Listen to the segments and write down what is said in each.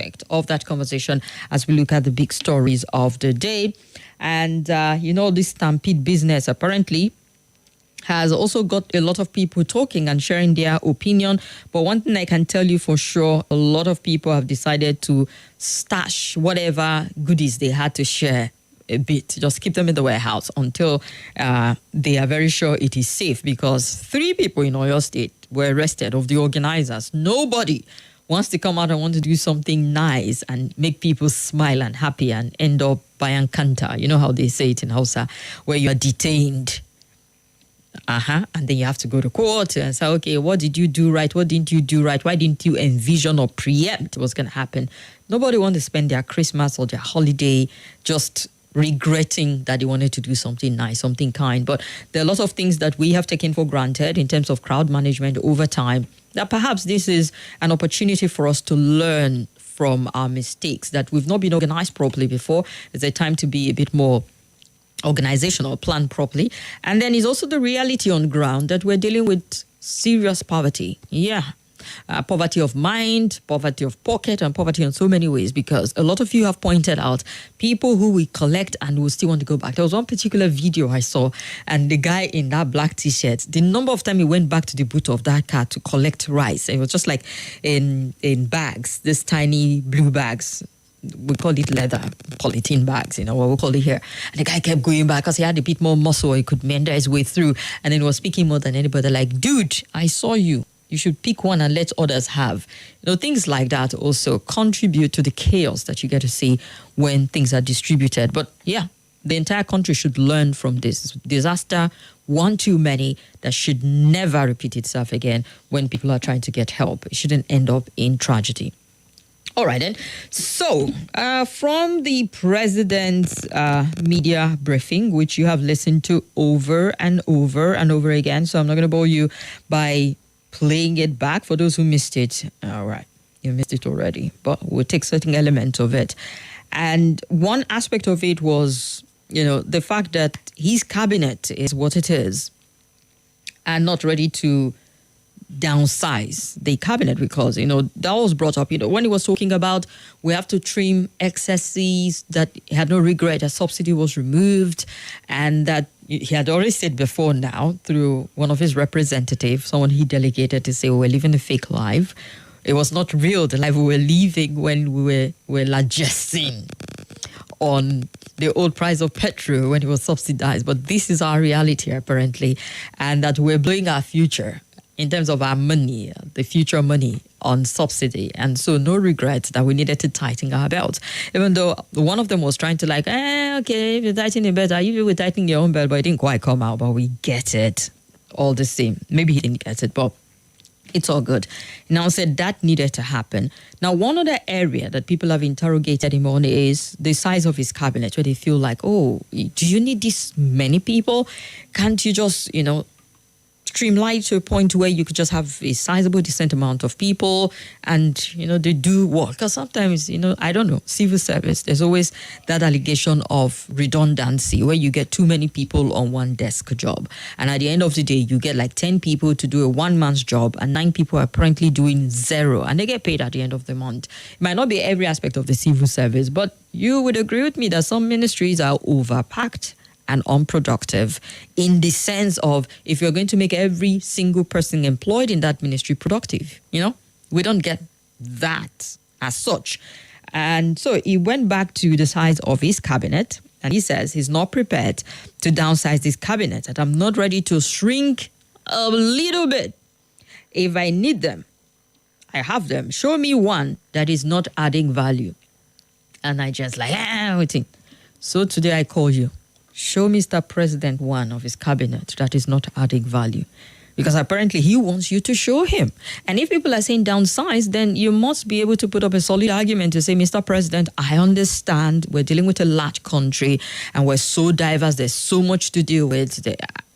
aspect of that conversation as we look at the big stories of the day. And, this stampede business apparently has also got a lot of people talking and sharing their opinion. But one thing I can tell you for sure, a lot of people have decided to stash whatever goodies they had to share a bit. Just keep them in the warehouse until they are very sure it is safe, because 3 people in Oyo State were arrested of the organizers. Nobody wants to come out and want to do something nice and make people smile and happy and end up by Ankanta. You know how they say it in Hausa, where you are detained. And then you have to go to court and say, okay, what did you do right? What didn't you do right? Why didn't you envision or preempt what's going to happen? Nobody wants to spend their Christmas or their holiday just regretting that they wanted to do something nice, something kind. But there are a lot of things that we have taken for granted in terms of crowd management over time, that perhaps this is an opportunity for us to learn from our mistakes, that we've not been organized properly before. It's a time to be a bit more organizational, plan properly. And then is also the reality on ground that we're dealing with serious poverty. Poverty of mind, poverty of pocket, and poverty in so many ways, because a lot of you have pointed out people who we collect and will still want to go back. There was one particular video I saw, and the guy in that black t-shirt, the number of time he went back to the boot of that car to collect rice, it was just like in bags, this tiny blue bags. We call it leather, polythene bags, what we call it here. And the guy kept going back because he had a bit more muscle. He could meander his way through. And then he was speaking more than anybody, like, dude, I saw you. You should pick one and let others have. Things like that also contribute to the chaos that you get to see when things are distributed. But the entire country should learn from this disaster, one too many, that should never repeat itself again when people are trying to get help. It shouldn't end up in tragedy. All right, then. So, from the president's media briefing, which you have listened to over and over and over again, so I'm not going to bore you by playing it back for those who missed it. All right, you missed it already, but we'll take certain elements of it. And one aspect of it was, the fact that his cabinet is what it is and not ready to downsize the cabinet, because that was brought up when he was talking about we have to trim excesses, that he had no regret a subsidy was removed, and that he had already said before now through one of his representatives, someone he delegated, to say we're living a fake life. It was not real, the life we were living when we were largesting on the old price of petrol when it was subsidized. But this is our reality apparently, and that we're blowing our future in terms of our money, the future money, on subsidy. And so no regret that we needed to tighten our belt. Even though one of them was trying to okay, if you're tightening better, you were tightening your own belt, but it didn't quite come out. But we get it all the same. Maybe he didn't get it, but it's all good. Now said that needed to happen. Now, one other area that people have interrogated him on is the size of his cabinet, where they feel like, do you need this many people? Can't you just, streamline to a point where you could just have a sizable, decent amount of people and, they do work? Because sometimes, I don't know, civil service, there's always that allegation of redundancy where you get too many people on one desk job. And at the end of the day, you get like 10 people to do a one-man's job and 9 people are apparently doing 0 and they get paid at the end of the month. It might not be every aspect of the civil service, but you would agree with me that some ministries are overpacked and unproductive, in the sense of, if you're going to make every single person employed in that ministry productive, we don't get that as such. And so he went back to the size of his cabinet, and he says he's not prepared to downsize this cabinet, that I'm not ready to shrink a little bit. If I need them, I have them. Show me one that is not adding value. And I just waiting. So today I call you. Show Mr. President one of his cabinet that is not adding value. Because apparently he wants you to show him. And if people are saying downsize, then you must be able to put up a solid argument to say, Mr. President, I understand we're dealing with a large country and we're so diverse, there's so much to deal with.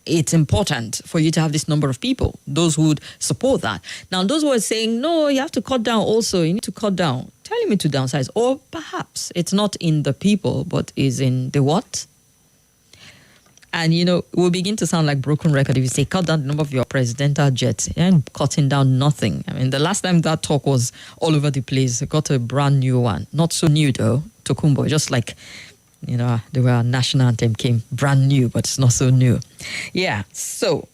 It's important for you to have this number of people, those who would support that. Now, those who are saying, no, you have to cut down also, you need to cut down, telling me to downsize. Or perhaps it's not in the people, but is in the what? And, we'll begin to sound like broken record if you say, cut down the number of your presidential jets. And cutting down nothing. I mean, the last time that talk was all over the place, I got a brand new one. Not so new, though, Tokumbo. Just like, the way our national anthem came. Brand new, but it's not so new. Yeah, so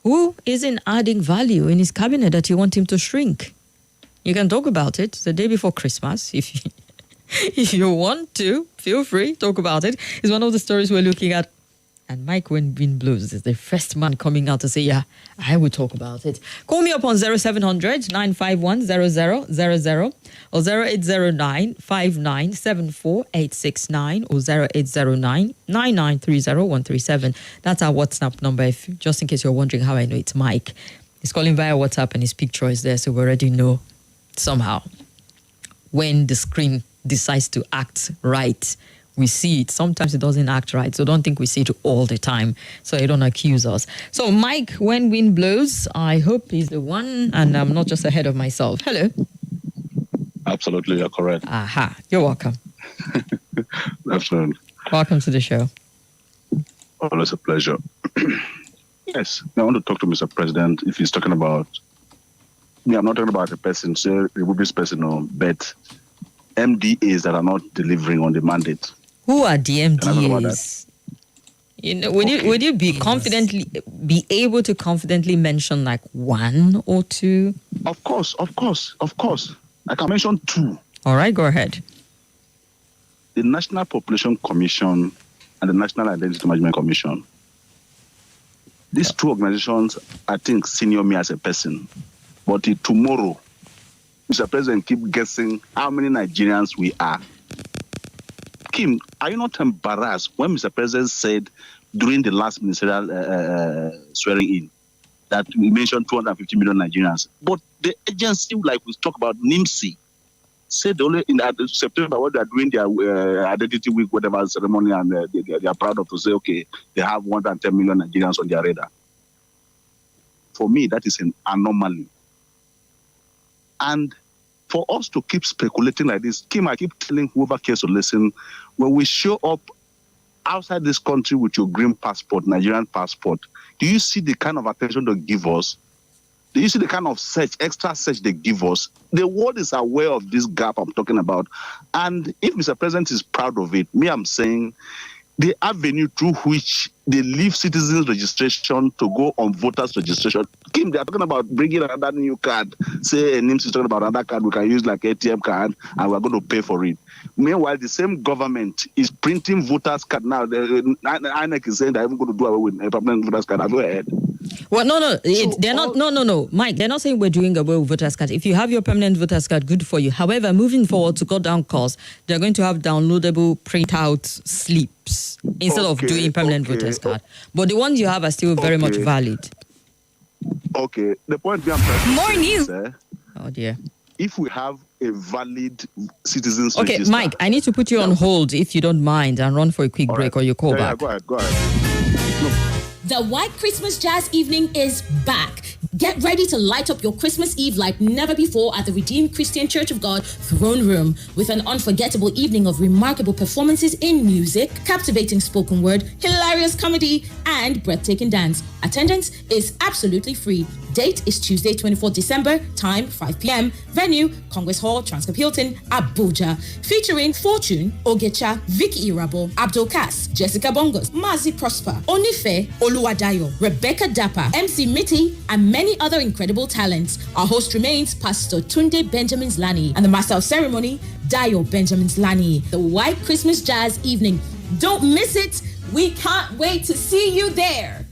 who isn't adding value in his cabinet that you want him to shrink? You can talk about it the day before Christmas if you want to. Feel free, talk about it. It's one of the stories we're looking at. And Mike, when wind blows, is the first man coming out to say, yeah, I will talk about it. Call me up on 0700 951 0000 or 0809 5974 869 or 0809 9930 137. That's our WhatsApp number, just in case you're wondering how I know it's Mike. He's calling via WhatsApp and his picture is there, so we already know somehow when the screen decides to act right. We see it. Sometimes it doesn't act right. So don't think we see it all the time. So you don't accuse us. So Mike, when wind blows, I hope he's the one and I'm not just ahead of myself. Hello. Absolutely, you're correct. Aha. You're welcome. Absolutely. Welcome to the show. Always a pleasure. Yes, I want to talk to Mr. President if he's talking about, I'm not talking about a person, say a Republican person, no, but MDAs that are not delivering on the mandate. Who are the MDAs? Would you be able to confidently mention like one or two? Of course. I can mention two. All right, go ahead. The National Population Commission and the National Identity Management Commission. These two organizations, I think, senior me as a person. But tomorrow, Mr. President, keep guessing how many Nigerians we are. Kim, are you not embarrassed when Mr. President said during the last ministerial swearing in that we mentioned 250 million Nigerians? But the agency, like we talk about, NIMSI, said only in September when they are doing their identity week, whatever ceremony, and they are proud of to say, okay, they have 110 million Nigerians on their radar. For me, that is an anomaly. And for us to keep speculating like this, Kim, I keep telling whoever cares to listen, when we show up outside this country with your green passport, Nigerian passport, do you see the kind of attention they give us? Do you see the kind of extra search they give us? The world is aware of this gap I'm talking about. And if Mr. President is proud of it, I'm saying the avenue through which they leave citizens registration to go on voters registration. Kim, they are talking about bringing another new card. Say NIMS is talking about another card we can use like ATM card and we're going to pay for it. Meanwhile, the same government is printing voters card now. The INEC is saying they're even going to do away with a permanent voters card. Have you heard? Well, no, Mike, they're not saying we're doing away with voters card. If you have your permanent voters card, good for you. However, moving forward to cut down costs, they're going to have downloadable printout slips instead of doing permanent voters card. But the ones you have are still very much valid. Okay. The point being more news. Oh dear. If we have a valid citizens register. Okay, Mike, I need to put you on hold if you don't mind and run for a quick break or you call back. Yeah, go ahead. The White Christmas Jazz Evening is back. Get ready to light up your Christmas Eve like never before at the Redeemed Christian Church of God Throne Room with an unforgettable evening of remarkable performances in music, captivating spoken word, hilarious comedy, and breathtaking dance. Attendance is absolutely free. Date is Tuesday, 24th December, time 5 p.m. Venue, Congress Hall, Transcorp Hilton, Abuja. Featuring Fortune, Ogecha, Vicky Irabo, Abdul Kass, Jessica Bongos, Mazi Prosper, Onife, Oluwadayo, Rebecca Dapper, MC Mitty, and many other incredible talents. Our host remains Pastor Tunde Benjamin Lani and the Master of Ceremony, Dayo Benjamin Lani. The White Christmas Jazz Evening. Don't miss it. We can't wait to see you there.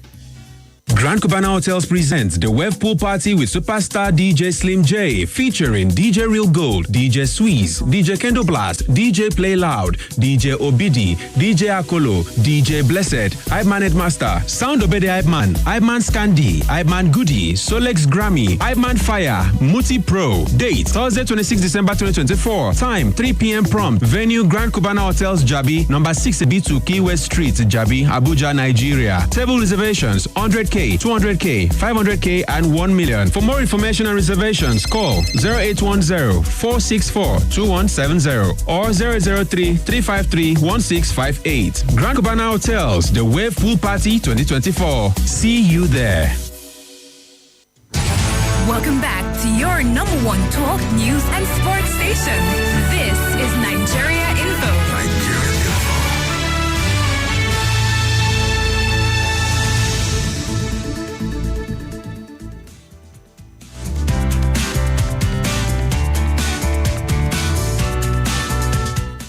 Grand Cubana Hotels presents the Wave Pool Party with superstar DJ Slim J, featuring DJ Real Gold, DJ Squeeze, DJ Kendo Blast, DJ Play Loud, DJ Obidi, DJ Akolo, DJ Blessed, Hype Man Headmaster, Sound Obede Hype Man, Hype Man Scandi, Hype Man Goody, Solex Grammy, Hype Man Fire, Muti Pro. Date Thursday 26 December 2024. Time 3 p.m. prompt. Venue Grand Cubana Hotels Jabi, number 6B2 Key West Street, Jabi, Abuja, Nigeria. Table reservations 100K. 100K, 200K, 500K, and 1 million. For more information and reservations, call 0810-464-2170 or 003-353-1658. Grand Cubana Hotels, the Wave Pool Party 2024. See you there. Welcome back to your number one talk, news, and sports station. This is Nigeria Info.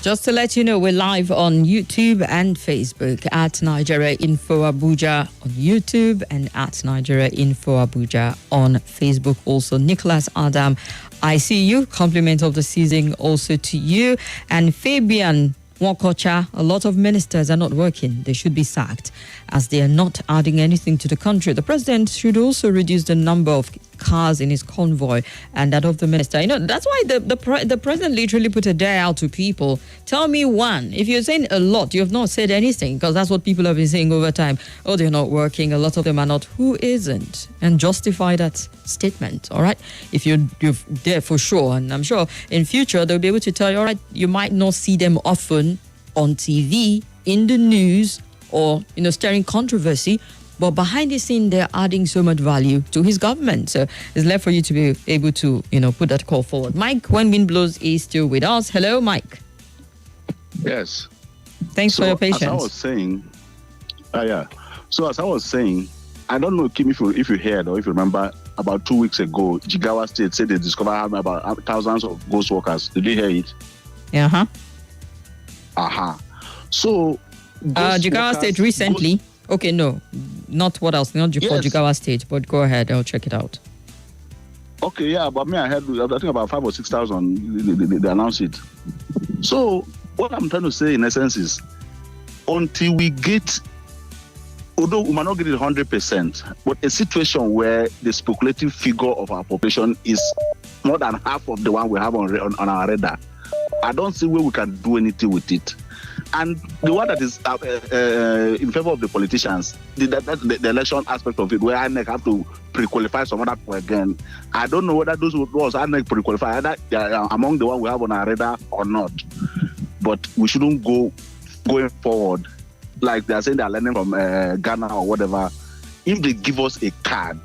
Just to let you know, we're live on YouTube and Facebook at Nigeria Info Abuja on YouTube and at Nigeria Info Abuja on Facebook. Also, Nicholas Adam, I see you. Compliment of the season also to you. And Fabian Nwakocha, a lot of ministers are not working. They should be sacked as they are not adding anything to the country. The president should also reduce the number of cars in his convoy and that of the minister. You know, that's why the president literally put a dare out to people. Tell me one. If you're saying a lot, you have not said anything, because that's what people have been saying over time. Oh, they're not working. A lot of them are not. Who isn't? And justify that statement, all right? If you're there for sure, and I'm sure in future they'll be able to tell you, all right, you might not see them often on TV, in the news, or, you know, stirring controversy, but behind the scene, they're adding so much value to his government. So it's left for you to be able to, you know, put that call forward. Mike, when wind blows, is still with us. Hello, Mike. Yes. Thanks for your patience. As I was saying, So as I was saying, I don't know, Kim, if you heard or if you remember, about 2 weeks ago, Jigawa State said they discovered about thousands of ghost workers. Did you hear it? So, Jigawa State recently. Okay, no, not what else, not Jigawa State, but go ahead, I'll check it out. Okay, yeah, but I heard, I think about 5,000 or 6,000, they announced it. So, what I'm trying to say in essence is, until we get, although we might not get it 100%, but a situation where the speculative figure of our population is more than half of the one we have on our radar, I don't see where we can do anything with it. And the one that is in favor of the politicians, the election aspect of it, where INEC have to pre-qualify some other people again. I don't know whether those INEC pre-qualify, either they are among the one we have on our radar or not. But we shouldn't going forward, like they are saying they are learning from Ghana or whatever. If they give us a card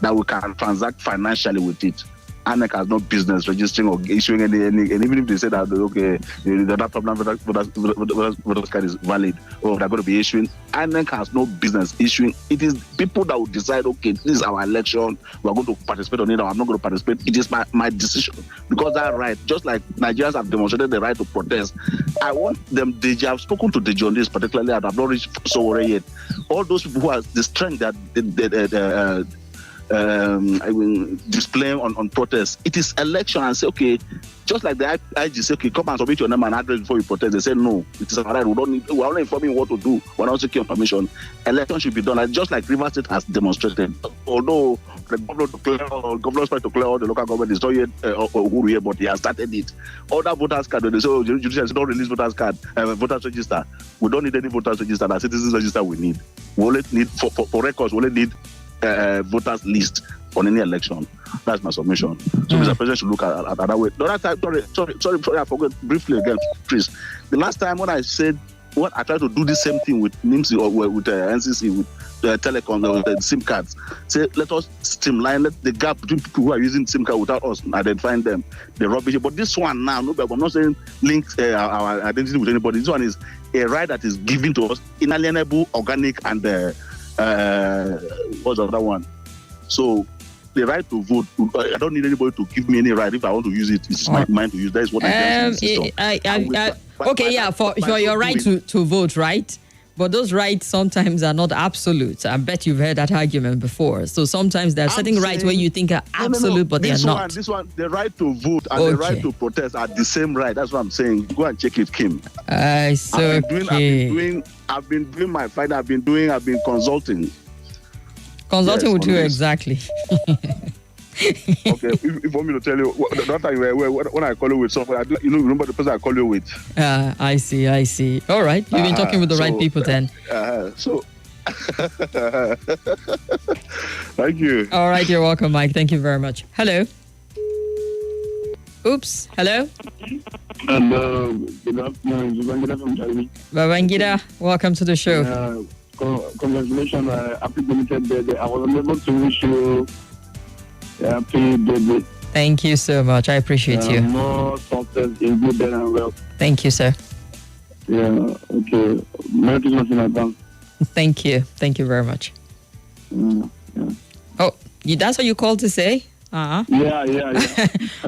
that we can transact financially with it, INEC has no business registering or issuing any, and even if they say that, okay, that problem voters card is valid or they're going to be issuing, INEC has no business issuing. It is people that will decide, okay, this is our election, we're going to participate on it, or I'm not going to participate. It is my decision, because that right, just like Nigerians have demonstrated the right to protest, I want them, they have spoken to Deji on this particularly, and I've not reached so yet. All those people who have the strength that displaying on protests. It is election, and say, okay, just like the IG say, okay, come and submit your name and address before you protest. They say no, it is our right. We're only informing what to do. We're not seeking permission. Election should be done, and just like Rivers State has demonstrated. Although the governor's trying to clear all the local government is not yet who here, but he has started it. Other voters card, they say, oh, judiciary don't release voters card, voters register. We don't need any voters register. The citizens register we need. We only need for records. We only need voters list on any election. That's my submission. So Mr. President should look at that way. The other time, sorry, I forgot briefly again, please. The last time when I said, I tried to do the same thing with NIMSI or with NCC, with the telecom, the SIM cards. Say, let us streamline, let the gap between people who are using SIM card without us identifying them, the rubbish. But this one now, no, I'm not saying link our identity with anybody. This one is a right that is given to us, inalienable, organic, and what's the other one? So the right to vote, I don't need anybody to give me any right. If I want to use it, it's my mind to use. That is what for your right to vote, right? But those rights sometimes are not absolute. I bet you've heard that argument before. So sometimes there are certain rights where you think are absolute, but they are not. This one, the right to vote and the right to protest are the same right. That's what I'm saying. Go and check it, Kim. I've been doing my fight. I've been consulting. Consulting with you exactly. Okay, if you want me to tell you, that time when I call you with something, remember the person I call you with? I see. All right, you've been talking with the right people then. So Thank you. All right, you're welcome, Mike. Thank you very much. Hello. Oops. Hello. Hello. Good afternoon. Babangida from Chile. Babangida, welcome to the show. Congratulations. Happy belated birthday. I was unable to wish you a happy birthday. Thank you so much. I appreciate you. More success in good health and wealth. Thank you, sir. Yeah. Okay. Merry Christmas in advance. Thank you. Thank you very much. Yeah. Oh, that's what you called to say? Uh-huh. Yeah.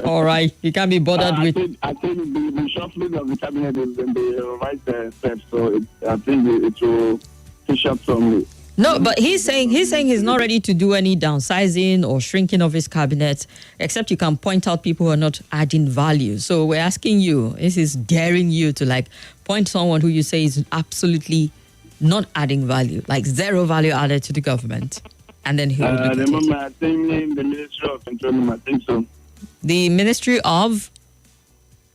All right. You can't be bothered with... I think the shuffling of the cabinet is in the right step, so I think it will push up some... No, but he's saying he's not ready to do any downsizing or shrinking of his cabinet, except you can point out people who are not adding value. So we're asking you, this is daring you to point someone who you say is absolutely not adding value, like zero value added to the government. And then he will look at it. I think the Ministry of Petroleum, I think so. The Ministry of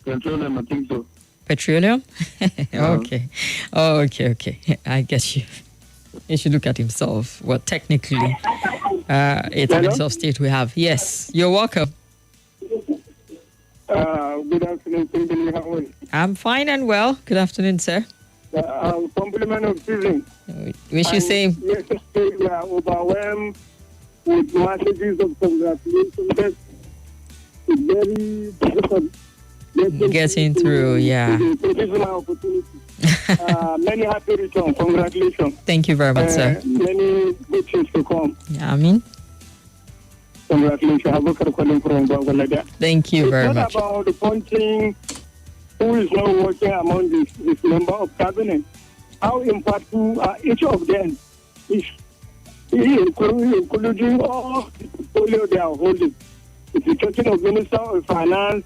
Petroleum, I think so. Petroleum? Okay. Okay. I guess he should look at himself. Well, technically, it's an exhaust state we have. Yes, you're welcome. Good afternoon, Kimberly. How are you? I'm fine and well. Good afternoon, sir. Compliment of season. Wish you same. Yes, we are overwhelmed with messages of congratulations. It's very difficult getting through, yeah. This is my opportunity. Many happy returns. Congratulations. Thank you very much, sir. Many good things to come. Yeah, I mean. Congratulations. Thank you very much. It's not about the punching who is not working among this member of cabinet. How impactful are each of them is including all the portfolio they are holding. If you're talking of Minister of Finance,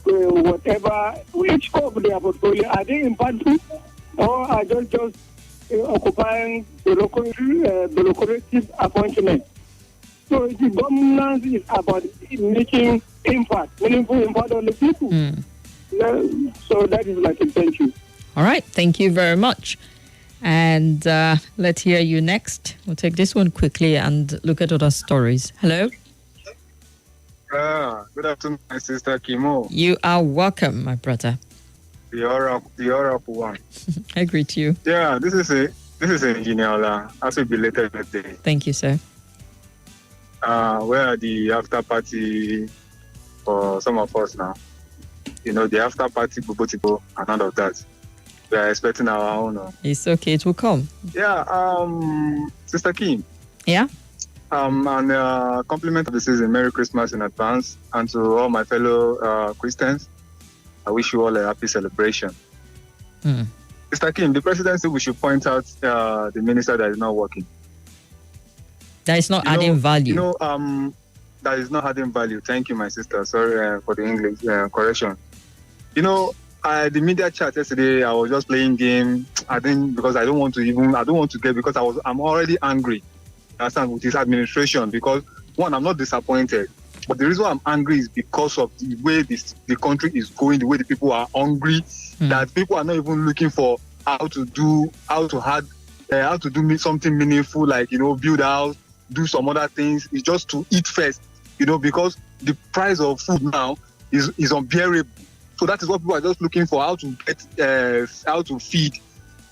whatever, each of their portfolio, are they impactful or are just occupying the lucrative appointment? So the governance is about making impact, meaningful impact on the people. So that is my thank you. All right. Thank you very much. And let's hear you next. We'll take this one quickly and look at other stories. Hello. Good afternoon, my sister Kimo. You are welcome, my brother. The Oracle one. I greet you. Yeah, this is Engineer Ola. Happy belated birthday. Thank you, sir. Where are the after party for some of us now? You know, the after party, Bobotibo, and all of that. We are expecting our own. It's okay, it will come. Yeah, Sister Kim. Yeah? And compliment of the season, Merry Christmas in advance. And to all my fellow Christians, I wish you all a happy celebration. Sister Kim, the president said we should point out the minister that is not working. That is not adding value. That is not adding value. Thank you, my sister. Sorry for the English correction. The media chat yesterday, I was just playing game. I think because I don't want to get, because I'm already angry. Understand, with his administration, because one, I'm not disappointed, but the reason why I'm angry is because of the way the country is going, the way the people are hungry, that people are not even looking for how to do something meaningful, like build a house, do some other things. It's just to eat first, because the price of food now is unbearable. So that is what people are just looking for, how to get, how to feed.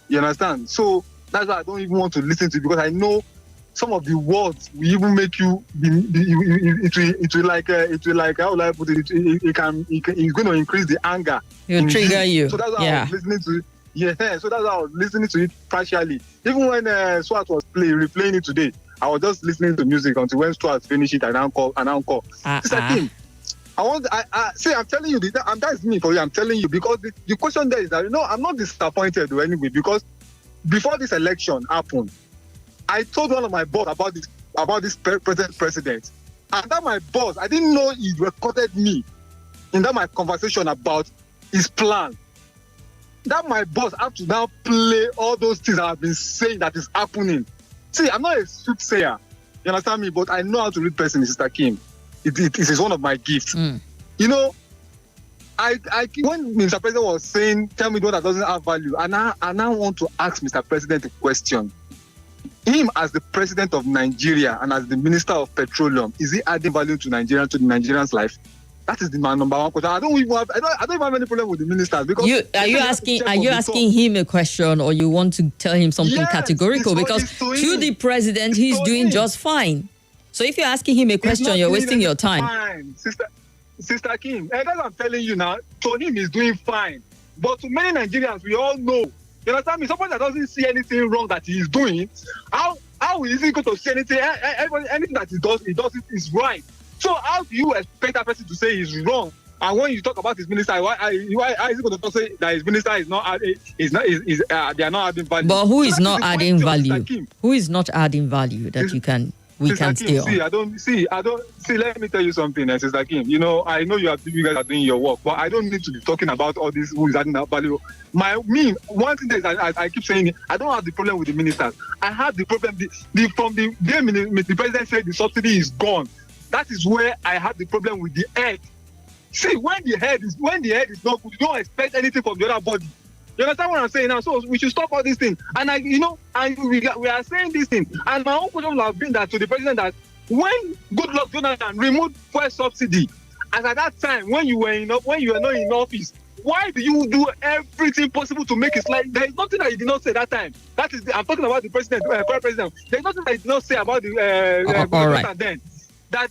You understand? So that's why I don't even want to listen to it, because I know some of the words will even make you. It will like how will I put it? It's going to increase the anger. It'll trigger you. So that's why I was listening to it. Yeah. So that's why I was listening to it partially. Even when Swat was replaying it today, I was just listening to music until when Swat finished it. I now call. Sister Kim, I'm telling you, and that's me for you. I'm telling you, because the question there is that I'm not disappointed anyway, because before this election happened, I told one of my boss about this present president, and that my boss, I didn't know he recorded me in that my conversation about his plan. That my boss have to now play all those things I've been saying that is happening. See, I'm not a soothsayer, you understand me, but I know how to read person, Sister Kim. It is one of my gifts. when Mr. President was saying, tell me what that doesn't have value, and I now want to ask Mr. President a question. Him as the president of Nigeria and as the minister of petroleum, is he adding value to Nigeria, to the Nigerians' life? That is my number one question. I don't even have any problem with the ministers because are you asking him a question, or you want to tell him something categorical? Because to the president, he's doing just fine. So if you're asking him a question, you're wasting your time. Fine. Sister Kim, that's what I'm telling you now. To him, he's doing fine. But to many Nigerians, we all know. You understand me? Someone that doesn't see anything wrong that he's doing, how is he going to see anything? Anything that he does it is right. So how do you expect that person to say he's wrong? And when you talk about his minister, why is he going to say that his minister is not they are not adding value? But who is not adding value? Who is not adding value that we can stay on? Let me tell you something, Sister Kim. You know, I know you guys are doing your work, but I don't need to be talking about all this who is adding value. One thing is, I keep saying, I don't have the problem with the ministers. I have the problem from the day the president said the subsidy is gone. That is where I have the problem with the head. See, when the head is not good, you don't expect anything from the other body. You understand what I'm saying now? So we should stop all these things. And we are saying this thing. And my own question will have been that to the president that when Goodluck Jonathan removed fuel subsidy, as at that time when you were not in office, why do you do everything possible to make it like there is nothing that he did not say that time? I'm talking about the president, current president. There is nothing that he did not say about the Jonathan then. That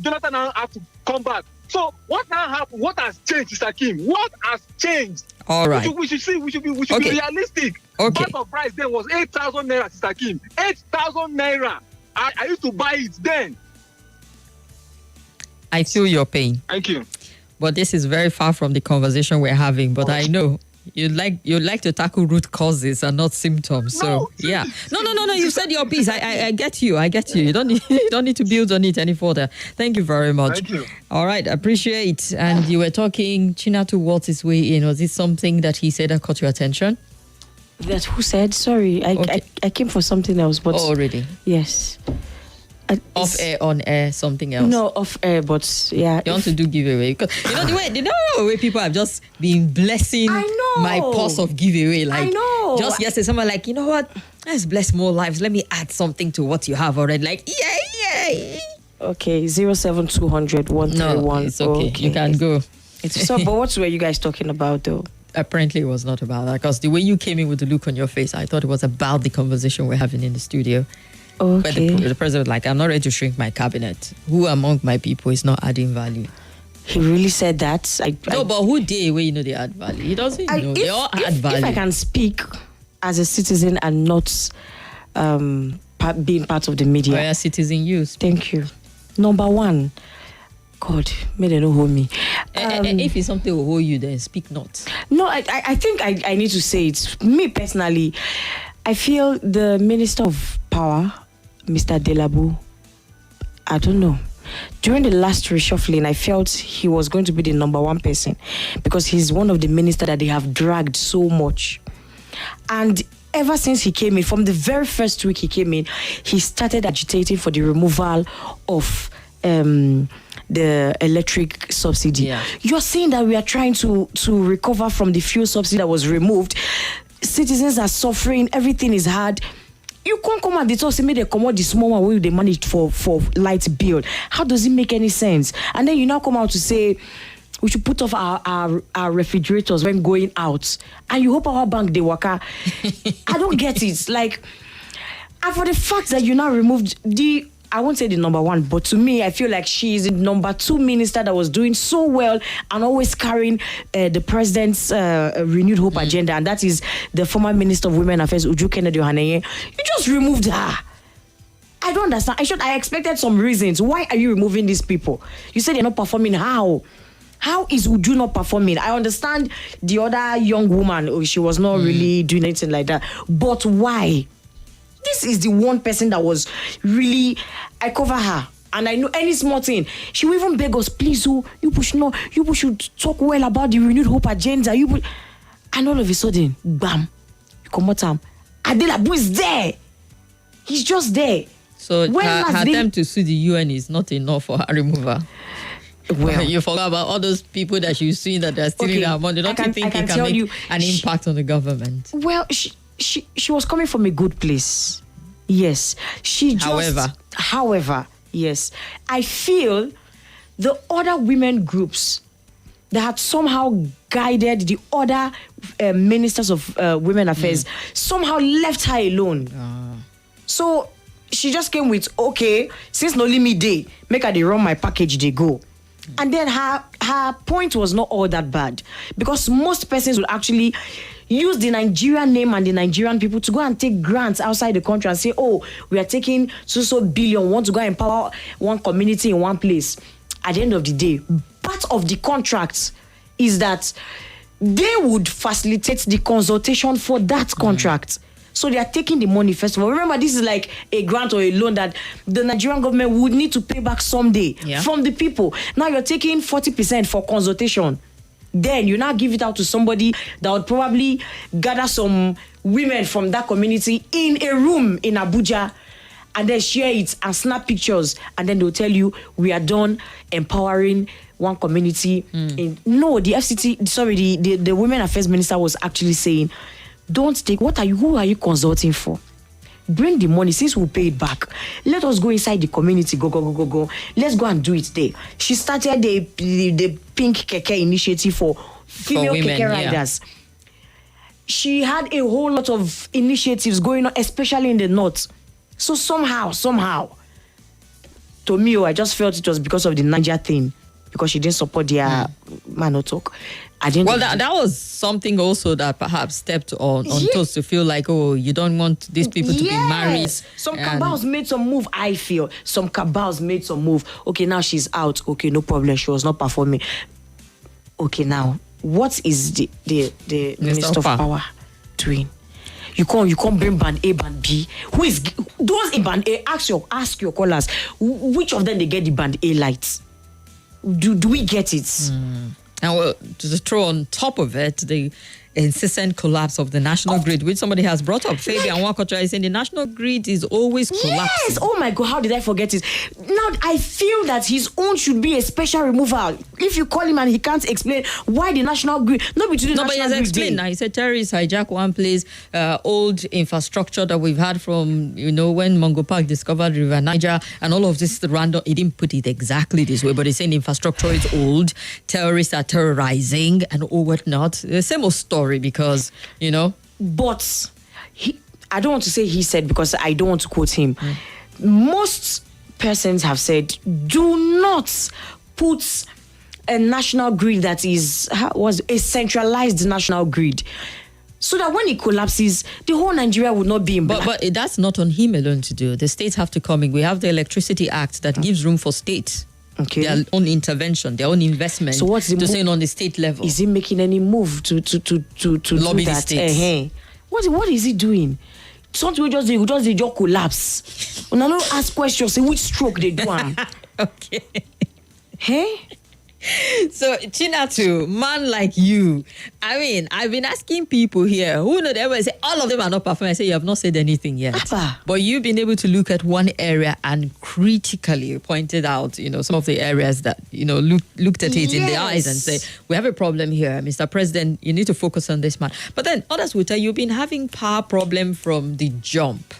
Jonathan now have to come back. So what now happened? What has changed, Mr. Kim? What has changed? All right. We should be realistic. Okay. Bag of rice then was 8,000 naira, Mr. Kim. 8,000 naira. I used to buy it then. I feel your pain. Thank you. But this is very far from the conversation we're having. But I know you'd like to tackle root causes and not symptoms. So yeah. No. You said your piece. I get you. You don't need to build on it any further. Thank you very much. Thank you. All right, appreciate. And you were talking Chinatu Waltz his way in. Was it something that he said that caught your attention? That who said? Sorry, I came for something else. But already. Yes. Off air, on air, something else. No, off air, but yeah. You want to do giveaway because the way people have just been blessing my purse of giveaway. Like, I know. Just yesterday, someone like, you know what? Let's bless more lives. Let me add something to what you have already. Like, yay. Okay, 07200 131. No, it's okay. You can go. So, but what were you guys talking about though? Apparently, it was not about that because the way you came in with the look on your face, I thought it was about the conversation we're having in the studio. Okay. But the president was like, I'm not ready to shrink my cabinet. Who among my people is not adding value? He really said that? But who did where they add value? He doesn't know. They all add value. If I can speak as a citizen and not being part of the media. Where citizen use. Thank you. Number one, God, may they not hold me. If it's something will hold you, then speak not. No, I think I need to say it. Me personally, I feel the Minister of Power, Mr. Delabu, I don't know. During the last reshuffling, I felt he was going to be the number one person because he's one of the ministers that they have dragged so much. And ever since he came in, from the very first week he came in, he started agitating for the removal of the electric subsidy. Yeah. You're saying that we are trying to recover from the fuel subsidy that was removed. Citizens are suffering. Everything is hard. You can't come and they talk, say, maybe they come out the small one where they manage for light bill. How does it make any sense? And then you now come out to say we should put off our refrigerators when going out. And you hope our bank they work. I don't get it. Like, and for the fact that you now removed I won't say the number one, but to me, I feel like she is the number two minister that was doing so well and always carrying the president's renewed hope agenda, and that is the former Minister of Women Affairs, Uju Kennedy Ohaneye. You just removed her. I don't understand. I expected some reasons. Why are you removing these people? You said they're not performing. How? How is Uju not performing? I understand the other young woman, she was not really doing anything like that. But why? This is the one person that was really, I cover her. And I know any small thing. She will even beg us, please, you should talk well about the renewed hope agenda. And all of a sudden, bam, you come out. Adelabu is there. He's just there. So her attempt to sue the UN is not enough for her removal. Well, you forgot about all those people that you see that are stealing our money. Don't you think it can make an impact on the government? Well, she was coming from a good place. Yes. However, yes. I feel the other women groups that had somehow guided the other ministers of women affairs somehow left her alone. So she just came with, okay, since no limit day, make her they run my package, they go. And then her point was not all that bad, because most persons would actually use the Nigerian name and the Nigerian people to go and take grants outside the country and say, oh, we are taking so billion, want to go and empower one community in one place. At the end of the day, part of the contract is that they would facilitate the consultation for that contract. So they are taking the money first of all. Remember, this is like a grant or a loan that the Nigerian government would need to pay back someday from the people. Now you're taking 40% for consultation. Then you now give it out to somebody that would probably gather some women from that community in a room in Abuja and then share it and snap pictures, and then they'll tell you we are done empowering one community. No, the FCT, sorry, the Women Affairs Minister was actually saying, don't take, who are you consulting for? Bring the money, since we'll pay it back. Let us go inside the community, go. Let's go and do it there. She started the Pink Keke initiative for female women, Keke riders. She had a whole lot of initiatives going on, especially in the north. So somehow, to me, I just felt it was because of the Niger thing, because she didn't support their man talk. That was something also that perhaps stepped on toes to feel like, oh, you don't want these people to be married. Some cabals made some move, I feel. Some cabals made some move. Okay, now she's out. Okay, no problem. She was not performing. Okay, now, what is the Minister of Power doing? You can't bring band A, band B. Who is those in band A? Ask your callers. Which of them they get the band A lights? Do we get it? And well, to throw on top of it, the incessant collapse of the national grid, which somebody has brought up. Fabian Wakotra is saying the national grid is always collapsing. Yes! Oh my God, how did I forget it? Now, I feel that his own should be a special removal. If you call him and he can't explain why the national grid, but he has explained now. He said terrorists hijack one place, old infrastructure that we've had from, when Mongo Park discovered River Niger and all of this random. He didn't put it exactly this way, but he's saying infrastructure is old, terrorists are terrorizing and all whatnot. The same old story. Because, But I don't want to say he said, because I don't want to quote him. Most persons have said, do not put a national grid that is a centralized national grid, so that when it collapses, the whole Nigeria would not be in black. But that's not on him alone to do. The states have to come in. We have the Electricity Act that gives room for states. Okay. Their own intervention, their own investment. So what's the saying on the state level? Is he making any move to lobby do that? The states? What is he doing? Something we just collapse. When I don't ask questions, say which stroke they do. Okay. Hey. So, Chinatu, man like you, I mean, I've been asking people here, who know, everybody say, all of them are not performing. I say, you have not said anything yet. But you've been able to look at one area and critically pointed out, some of the areas that, looked at it in the eyes and say, we have a problem here, Mr. President, you need to focus on this man. But then others will tell you, you've been having power problem from the jump.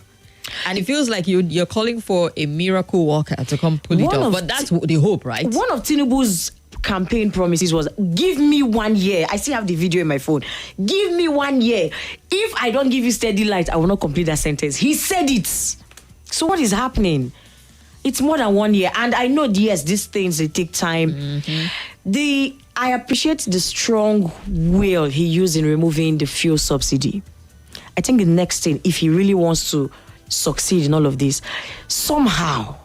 And it feels like you're calling for a miracle worker to come pull it off. But that's the hope, right? One of Tinubu's campaign promises was, give me 1 year. I still have the video in my phone. Give me 1 year. If I don't give you steady light, I will not complete that sentence. He said it. So what is happening? It's more than 1 year. And I know, yes, these things, they take time. I appreciate the strong will he used in removing the fuel subsidy. I think the next thing, if he really wants to succeed in all of this, somehow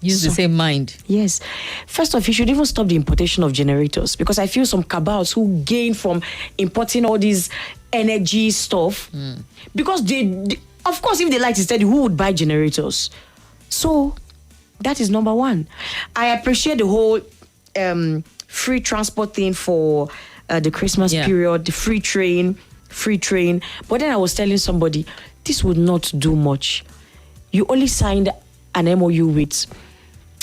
use the same mind. Yes. First off, you should even stop the importation of generators, because I feel some cabals who gain from importing all these energy stuff, because they, of course, if the light is steady, who would buy generators? So that is number one. I appreciate the whole free transport thing for the Christmas period, the free train. But then I was telling somebody, this would not do much. You only signed an MOU with,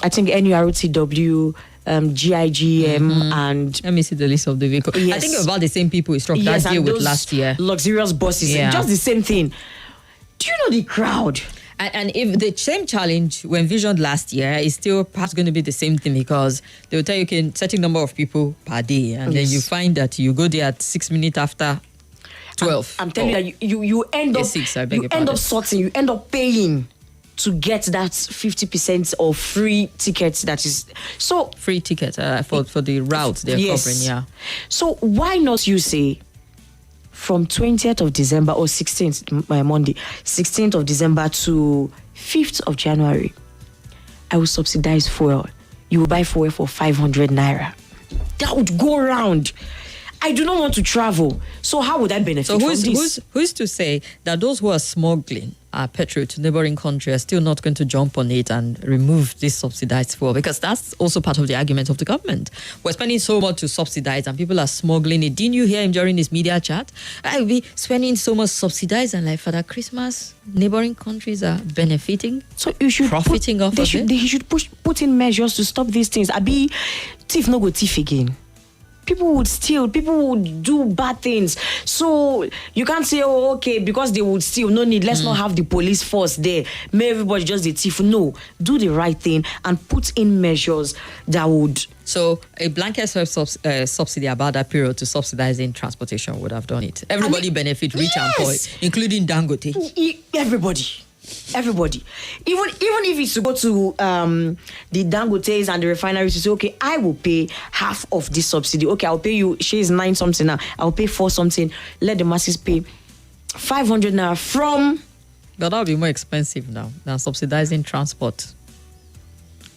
I think, NURTW, GIGM and... Let me see the list of the vehicle. Yes. I think about the same people we struck that deal with last year. Luxurious buses. Yeah. Just the same thing. Do you know the crowd? And if the same challenge we envisioned last year is still perhaps going to be the same thing, because they will tell you, okay, certain number of people per day, and then you find that you go there at 6 minutes after 12. I'm telling you that you end up sorting, you end up paying to get that 50% of free tickets. That is so free ticket for the routes they're covering. Yeah. So why not you say from 20th of December or 16th Monday, 16th of December to 5th of January, I will subsidize fuel. You will buy fuel for 500 naira. That would go around. I do not want to travel. So how would I benefit from this? Who's to say that those who are smuggling petrol to neighboring countries are still not going to jump on it and remove this subsidized fuel? Because that's also part of the argument of the government. We're spending so much to subsidize and people are smuggling it. Didn't you hear him during his media chat? I will be spending so much subsidized, and like, for that Christmas, neighboring countries are benefiting. So you should profiting off of it. They should put in measures to stop these things. Abi, thief no go thief again. People would steal, people would do bad things. So you can't say, oh, okay, because they would steal, no need, let's not have the police force there. May everybody just the thief. No, do the right thing and put in measures that would... So a blanket subsidy about that period to subsidizing transportation would have done it. Everybody benefit, rich and poor, including Dangote. Everybody. Even if it's to go to the Dangotes and the refineries to say, okay, I will pay half of this subsidy. Okay, I'll pay you, she is 9 something now. I'll pay 4 something. Let the masses pay 500 now from... But that would be more expensive now than subsidizing transport.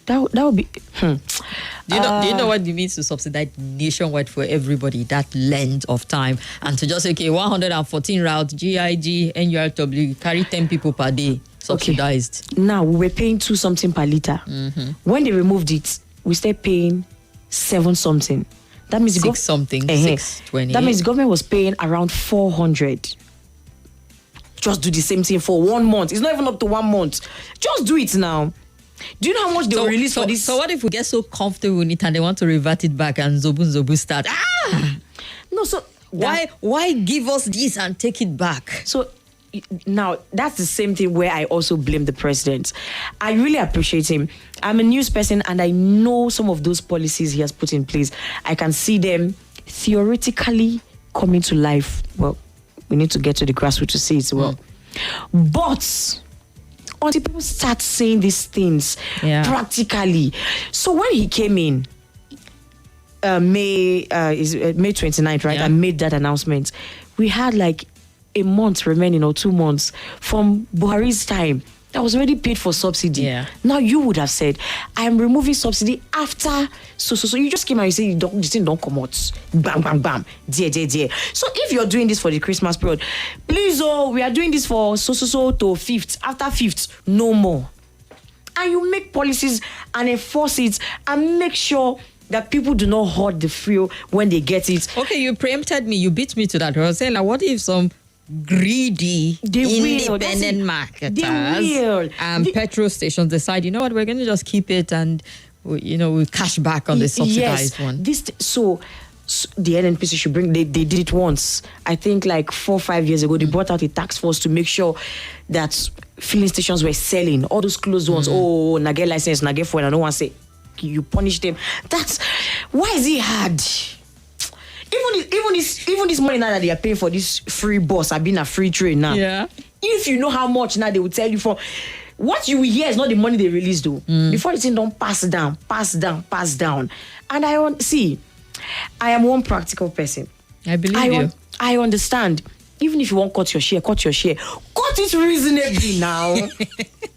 That would be... Do you know what it means to subsidize nationwide for everybody, that length of time? And to just say, okay, 114 routes, GIG, NURW, carry 10 people per day, subsidized. Okay. Now, we were paying 2 something per liter. When they removed it, we started paying 7 something. That means 6 something, 620. That means the government was paying around 400. Just do the same thing for 1 month. It's not even up to 1 month. Just do it now. Do you know how much they will release for this? So what if we get so comfortable with it and they want to revert it back and Zobu start? No, so... Why give us this and take it back? So now, that's the same thing where I also blame the president. I really appreciate him. I'm a news person and I know some of those policies he has put in place. I can see them theoretically coming to life. Well, we need to get to the grassroots to see it well. But... until people start saying these things practically. So when he came in, May 29th, right? I made that announcement. We had like a month remaining or 2 months from Buhari's time. That was already paid for subsidy. Yeah. Now you would have said, I am removing subsidy after. So you just came out and you say, this thing don't come out. Bam, bam, bam. Dear. So if you're doing this for the Christmas period, please, we are doing this for so to 5th. After 5th, no more. And you make policies and enforce it and make sure that people do not hoard the fuel when they get it. Okay, you preempted me. You beat me to that. I was saying, like, what if some greedy independent marketers and petrol stations decide, you know what, we're going to just keep it and we cash back on the subsidized one. So the NNPC should bring, they did it once, I think like 4 or 5 years ago. They brought out a task force to make sure that filling stations were selling all those closed ones. Na get license, na get fuel, and no one say you punish them. That's why is it hard? Even this money now that they are paying for this free bus, I've been a free train now. Yeah. If you know how much now they will tell you for what you will hear is not the money they release though. Before the thing don't pass down. And I am one practical person. I believe you. I understand. Even if you want cut your share. Cut it reasonably now.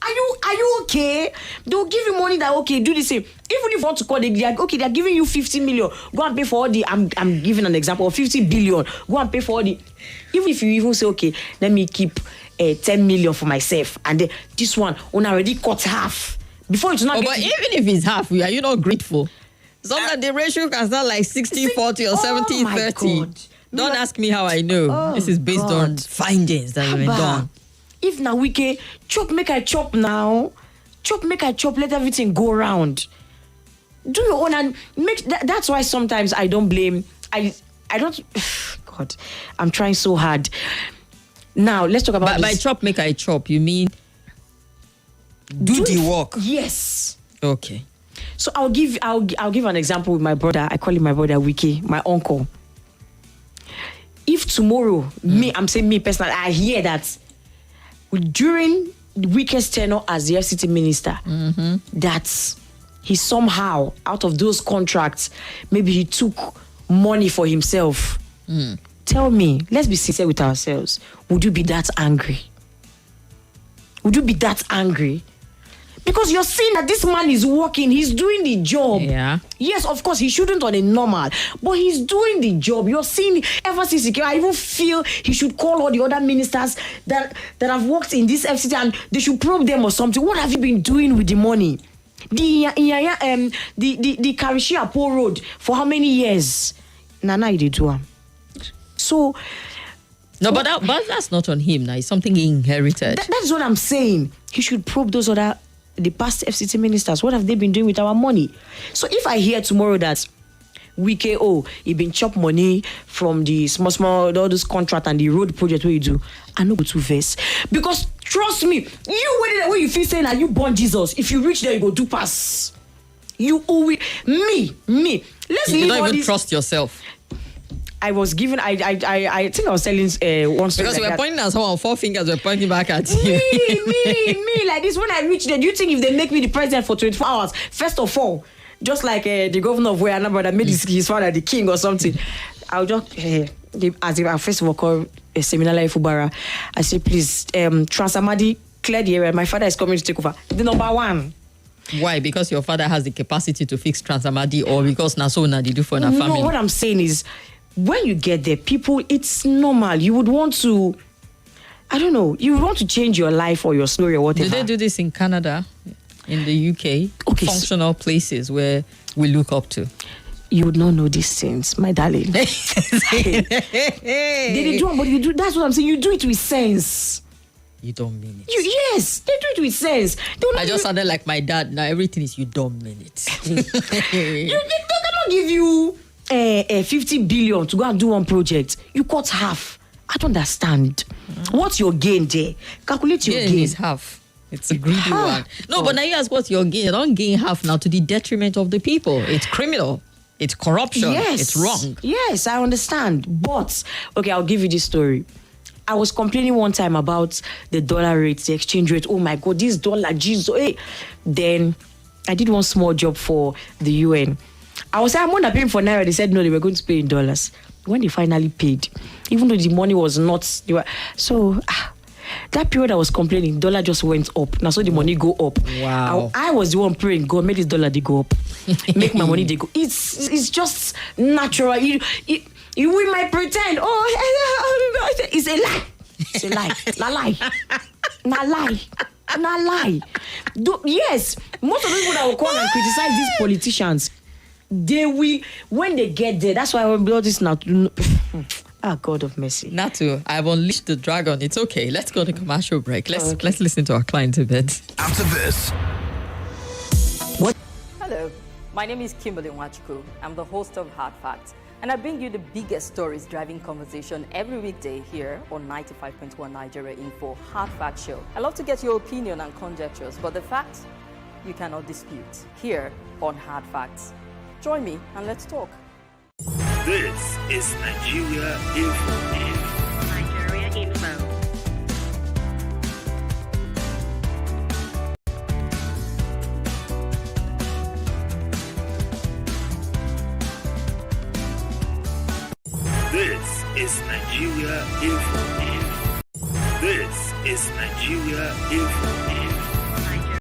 Are you okay? They'll give you money that, okay, do the same. Even if you want to cut, they're giving you 50 million. Go and pay for all the, I'm giving an example of 50 billion. Go and pay for all the, even if you even say, okay, let me keep 10 million for myself. And this one, already cut half. Before it's not but even if it's half, are you not grateful? Sometimes the ratio can start like 60-40 or 70-30. Don't ask me how I know. This is based on findings that have been done. If now we can chop, make I chop now. Chop, make I chop, let everything go around. Do your own and make. That's why sometimes I don't blame. I don't. God, I'm trying so hard. Now let's talk about. By chop, make I chop. You mean do the work? Yes. Okay. So I'll give an example with my brother. I call him my brother Wiki, my uncle. If tomorrow, I'm saying me personally, I hear that during Wiki's tenure as the FCT minister, that he somehow, out of those contracts, maybe he took money for himself. Tell me, let's be sincere with ourselves. Would you be that angry? Would you be that angry? Because you're seeing that this man is working, he's doing the job. Yeah. Yes, of course, he shouldn't on a normal, but he's doing the job. You're seeing, ever since he came, I even feel he should call all the other ministers that have worked in this FCT and they should probe them or something. What have you been doing with the money? The Karishia Poor Road, for how many years? Nana, you did do. So... No, but that's not on him now. It's something he inherited. That's what I'm saying. He should probe those the past FCT ministers. What have they been doing with our money? So if I hear tomorrow that Wike, he been chop money from the small, all those contract and the road project where you do, I know go to verse. Because trust me, you when you feel saying that you born Jesus, if you reach there, you go do pass. You always, me. Let's you leave don't all even this. trust yourself. I was given. I think I was telling one story Because like we're that. pointing at someone, 4 fingers, we're pointing back at you. me like this. When I reach there, do you think if they make me the president for 24 hours, first of all, just like the governor of where another brother made his father the king or something, I'll just as if I first of all call a seminar like Fubara, I say please, Transamadi clear the area. My father is coming to take over. The number one. Why? Because your father has the capacity to fix Transamadi, or because Nasona did do for a family? No, what I'm saying is, when you get there, people, it's normal. You would want to, I don't know, you would want to change your life or your story or whatever. Do they do this in Canada, in the UK? Okay, functional places where we look up to. You would not know these things, my darling. They do, but you do. That's what I'm saying. You do it with sense. You don't mean it. Yes, they do it with sense. I just sounded like my dad. Now everything is you don't mean it. They cannot give you 50 billion to go and do one project. You cut half. I don't understand. What's your gain there? Calculate your gain. Is half. It's a greedy one. No, but now you ask what's your gain. You don't gain half now to the detriment of the people. It's criminal. It's corruption. Yes. It's wrong. Yes, I understand. But, okay, I'll give you this story. I was complaining one time about the dollar rate, the exchange rate. Oh my God, this dollar, Jesus. Hey. Then I did one small job for the UN. I was saying, I'm not paying for Naira. They said, no, they were going to pay in dollars. When they finally paid, even though the money was not, that period I was complaining, dollar just went up. Now, so the money go up. Wow. I was the one praying, God, make this dollar, they go up. Make my money, they go. It's just natural. We might pretend, it's a lie. It's a lie. Na lie. Yes, most of the people that will come and criticize these politicians, they will, when they get there, that's why I will build this now. God of mercy. Natu, I've unleashed the dragon. It's okay. Let's go to commercial break. Let's listen to our client a bit. After this. Hello, my name is Kimberly Nwachukwu. I'm the host of Hard Facts, and I bring you the biggest stories driving conversation every weekday here on 95.1 Nigeria Info Hard Fact Show. I love to get your opinion and conjectures, but the facts you cannot dispute here on Hard Facts. Join me and let's talk. This is Nigeria Info. Nigeria Info. This is Nigeria Info. This is Nigeria Info.